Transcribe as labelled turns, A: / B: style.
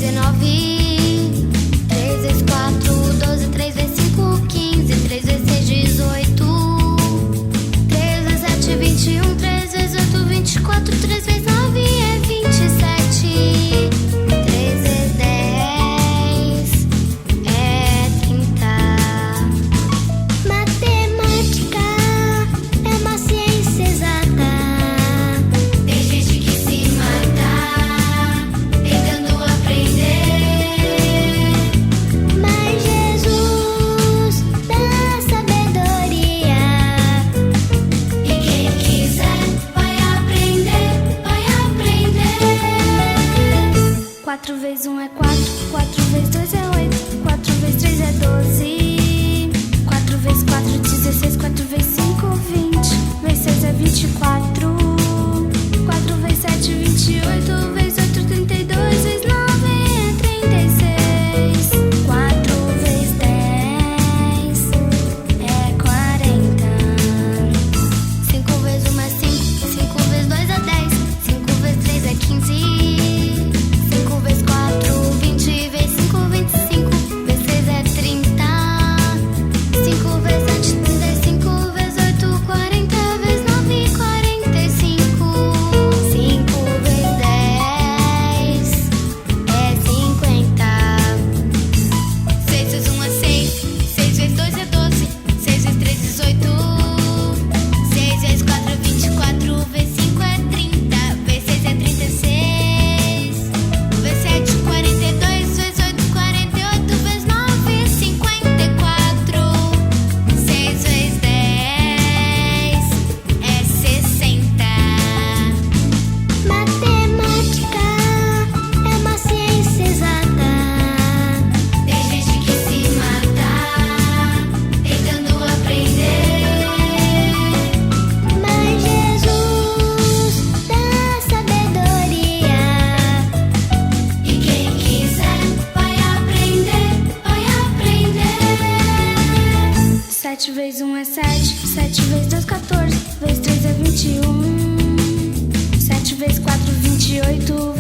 A: 19. 3 vezes 4, 12. 3 vezes 5, 15. 3 vezes 6, 18. 3 vezes 7, 21. 3 vezes 8, 24. 3 vezes 9 é 27. 3 vezes 10 é 30. Matemática é uma ciência exata. Tem gente que se mata tentando aprender, mas Jesus dá sabedoria. E quem quiser vai aprender, vai aprender. 4 vezes 1 é 4, 4 vezes 2 é 8, 4 vezes 3 é 12, 4 vezes 4 16, 4 vezes 5 20, vezes 6 é 24, 4 vezes 7 28, vezes 8 32, vezes 9 é 36, 4 vezes 10 é 40, 5 vezes 1 é 5, 5 vezes 2 é 10, 5 vezes 3 é 15, 5 vezes 4 20, vezes 5 25, vezes 6 é 30, 5 vezes 7 35, vezes 8 40, vezes 9 45, 5 vezes 10 é 50, 6 vezes 1 é 6, 6 vezes 2 é 12, 6 vezes 3 18, 6 vezes 4 é 24, vezes 5 é 30, vezes 6 é 36, vezes 7 42, vezes 8 48, vezes 9 é 54, 6 vezes 10 é 60. Matemática é uma ciência exata. Tem gente que se mata tentando aprender, mas Jesus dá sabedoria. E quem quiser vai aprender, vai aprender. 7 vezes 1 é 7, 7 vezes 2 14, vezes 3 é 21, 7 vezes 4 28.